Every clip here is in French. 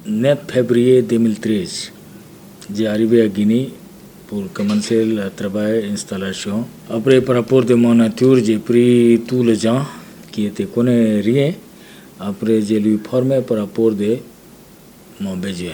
9 février 2013, j'ai arrivé à Guinée pour commencer le travail installation. Après, par rapport de mon nature, j'ai pris tous les gens qui étaient connus rien. Après, j'ai lui formé par rapport de mon besoin.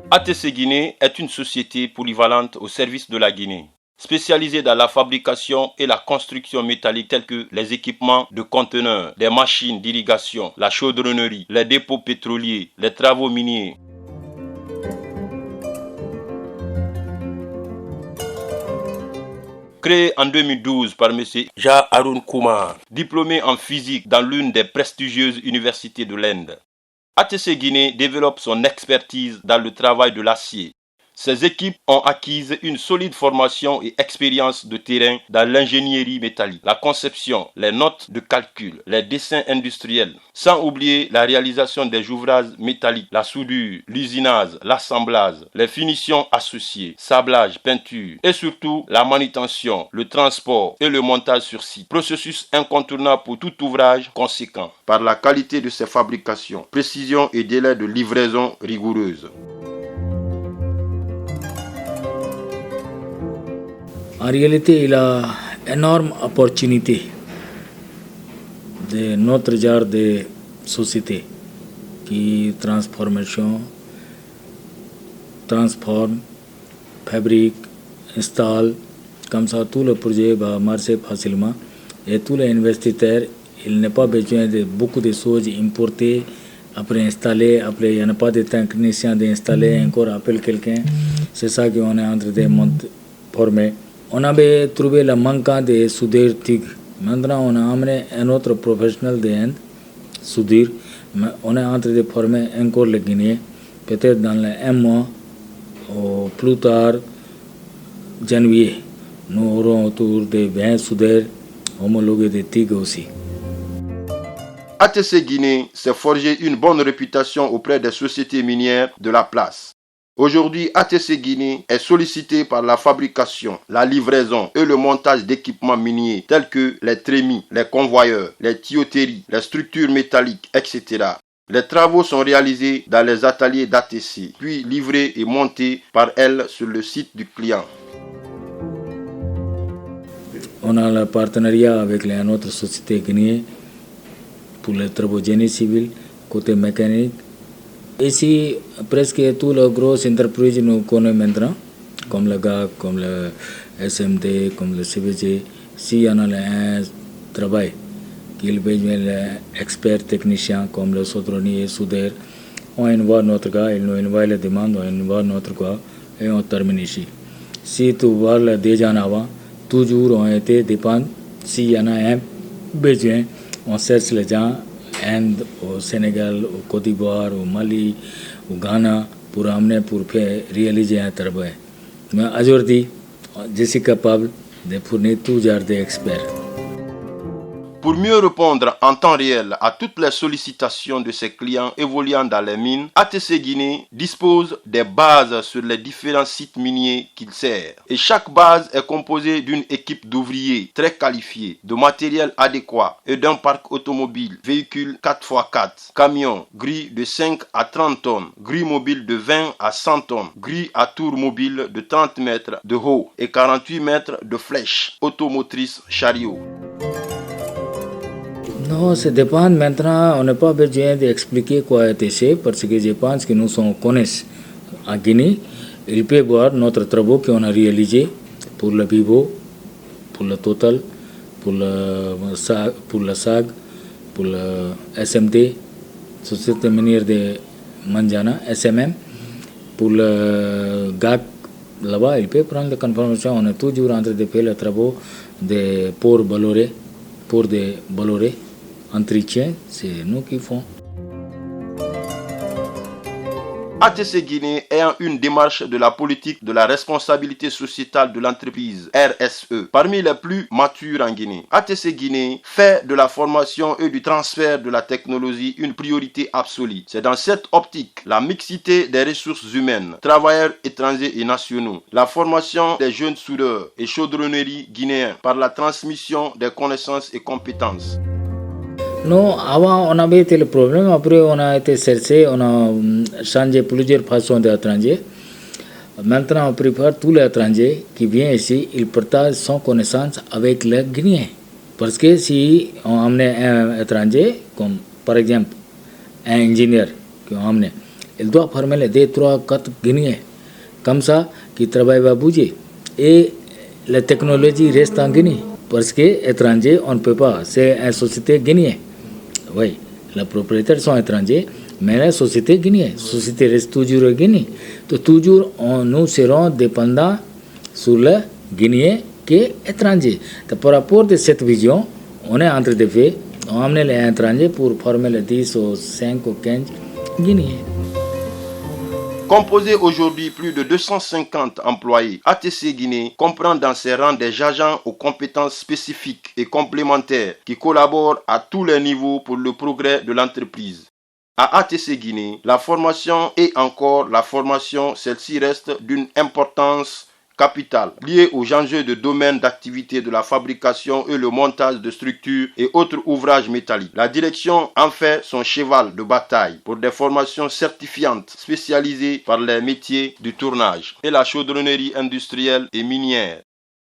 ATC Guinée est une société polyvalente au service de la Guinée, spécialisée dans la fabrication et la construction métallique tels que les équipements de conteneurs, les machines d'irrigation, la chaudronnerie, les dépôts pétroliers, les travaux miniers. Créé en 2012 par M. Ja Arun Kumar, diplômé en physique dans l'une des prestigieuses universités de l'Inde. ATC Guinée développe son expertise dans le travail de l'acier. Ses équipes ont acquis une solide formation et expérience de terrain dans l'ingénierie métallique, la conception, les notes de calcul, les dessins industriels, sans oublier la réalisation des ouvrages métalliques, la soudure, l'usinage, l'assemblage, les finitions associées, sablage, peinture et surtout la manutention, le transport et le montage sur site. Processus incontournable pour tout ouvrage conséquent par la qualité de ses fabrications, précision et délai de livraison rigoureuse. En réalité, il a énorme opportunité de notre genre de société qui transforme, fabrique, installe, comme ça tout le projet va marcher facilement et tous les investisseurs, il n'est pas besoin de beaucoup de choses importées, après installer, après il n'y a pas de technicien d'installer, encore appelle quelqu'un, c'est ça qu'on est en train de former. On avait trouvé le manquant de soudure TIG. Maintenant, on a amené un autre professionnel d'Inde, soudure. On est en train de former encore le Guinéen. Peut-être dans un mois ou plus tard, janvier, nous aurons autour de 20 soudeurs homologués de TIG aussi. ATC Guinée s'est forgé une bonne réputation auprès des sociétés minières de la place. Aujourd'hui, ATC Guinée est sollicité par la fabrication, la livraison et le montage d'équipements miniers tels que les trémies, les convoyeurs, les tuyauteries, les structures métalliques, etc. Les travaux sont réalisés dans les ateliers d'ATC, puis livrés et montés par elle sur le site du client. On a le partenariat avec une autre société guinéenne pour les travaux génie civil, côté mécanique. Ici, presque tous les grosses entreprises nous connaissent maintenant, comme le GAC, comme le SMD, comme le CVG. S'il y en a un travail qu'ils besoin d'experts techniciens comme le chaudronnier, soudeur, on envoie notre gars, il nous envoie la demande, on envoie notre gars et on termine ici. Si tu vois le déjà en avant, toujours on été dépend. S'il y en a un besoin, on cherche les gens. Inde, au Sénégal, au Côte d'Ivoire, au Mali, au Ghana, pour faire réaliser un travail. Mais aujourd'hui, je suis capable de fournir tout genre d'experts. Pour mieux répondre en temps réel à toutes les sollicitations de ses clients évoluant dans les mines, ATC Guinée dispose des bases sur les différents sites miniers qu'il sert. Et chaque base est composée d'une équipe d'ouvriers très qualifiés, de matériel adéquat et d'un parc automobile, véhicules 4x4, camions, grilles de 5 à 30 tonnes, grilles mobiles de 20 à 100 tonnes, grilles à tour mobile de 30 mètres de haut et 48 mètres de flèche, automotrice chariot. Non, ça dépend. Maintenant, on n'a pas besoin d'expliquer quoi est ATC parce que je pense que nous sommes connaissent en Guinée. Ils peuvent voir notre travail qu'on a réalisé pour le Vivo, pour le Total, pour le SAG, pour le SMD, Société minière de Manjana, SMM, pour le GAC. Là-bas, ils peuvent prendre la confirmation. On est toujours en train de faire le travail de pour Bolloré, pour de Bolloré. Entretien, c'est nous qui font. ATC Guinée ayant une démarche de la politique de la responsabilité sociétale de l'entreprise RSE parmi les plus matures en Guinée. ATC Guinée fait de la formation et du transfert de la technologie une priorité absolue. C'est dans cette optique la mixité des ressources humaines, travailleurs étrangers et nationaux, la formation des jeunes soudeurs et chaudronneries guinéens par la transmission des connaissances et compétences. Non, avant on avait été le problème, après on a été cherché, on a changé plusieurs façons d'étrangers. Maintenant on prépare tous les étrangers qui viennent ici, ils partagent son connaissance avec les Guinéens. Parce que si on amenait un étranger, comme par exemple un ingénieur qu'on amené, il doit former les 2, 3, 4 Guinéens. Comme ça, qui travaillent va bouger. Et la technologie reste en Guinée. Parce que étranger, on ne peut pas. C'est une société guinéenne. Oui, les propriétaires sont étrangers, mais la société guinéenne. La société reste toujours en Guinée. Donc toujours, nous serons dépendants sur les Guinéens que étrangers. Donc, par rapport à cette vision, on est en train de faire, on a amené les étrangers pour former les 10 ou 5 ou 15 Guinéens. Composé aujourd'hui plus de 250 employés, ATC Guinée comprend dans ses rangs des agents aux compétences spécifiques et complémentaires qui collaborent à tous les niveaux pour le progrès de l'entreprise. À ATC Guinée, la formation et encore la formation, celle-ci reste d'une importance capitale, liée aux enjeux de domaine d'activité de la fabrication et le montage de structures et autres ouvrages métalliques. La direction en fait son cheval de bataille pour des formations certifiantes spécialisées par les métiers du tournage et la chaudronnerie industrielle et minière.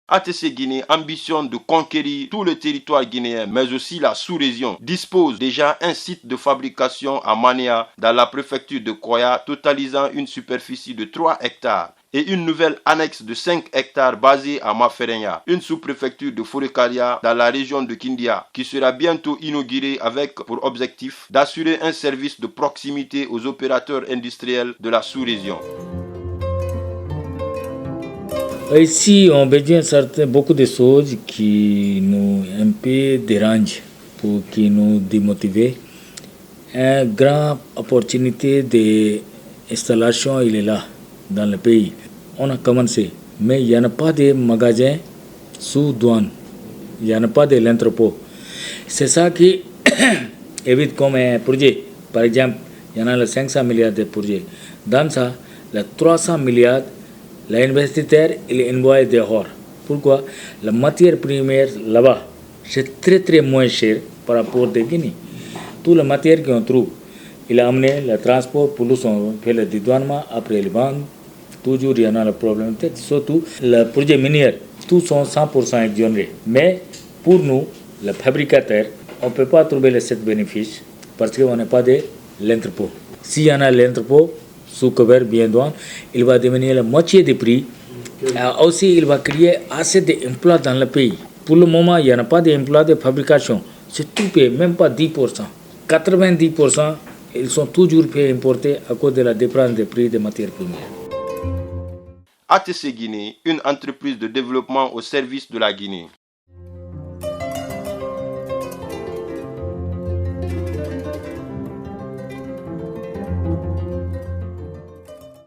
ATC Guinée ambitionne de conquérir tout le territoire guinéen, mais aussi la sous-région. Dispose déjà un site de fabrication à Mania, dans la préfecture de Koya, totalisant une superficie de 3 hectares. Et une nouvelle annexe de 5 hectares basée à Maferenya, une sous-préfecture de Forekaria dans la région de Kindia, qui sera bientôt inaugurée avec pour objectif d'assurer un service de proximité aux opérateurs industriels de la sous-région. Ici, on a besoin de beaucoup de choses qui nous un peu dérangent, pour qui nous démotivent. Une grande opportunité d'installation, il est là, dans le pays. On a commencé, mais il n'y en a pas de magasins sous douane. Il n'y en a pas de l'entrepôt. C'est ça qui évite comme un projet. Par exemple, il y en a les 500 milliards de projets. Dans ça, les 300 milliards, l'investisseur, il envoie dehors. Pourquoi? La matière première là-bas, c'est très très moins cher par rapport à Guinée. Toute la matière qu'on trouve, il a amené le transport, pour nous, on fait le dédouanement, après le vendre. Toujours, il y en a le problème. Surtout, le projet minier, tous sont 100% exonérés. Mais pour nous, les fabricateurs, on ne peut pas trouver ces bénéfices parce qu'on n'a pas de l'entrepôt. S'il y en a l'entrepôt, sous couvert bien douane, il va devenir la moitié du prix. Aussi, il va créer assez d'emplois dans le pays. Pour le moment, il n'y en a pas d'emplois de fabrication. C'est tout payé, même pas 10%. 90%, ils sont toujours fait importer à cause de la différence des prix des matières premières. ATC Guinée, une entreprise de développement au service de la Guinée.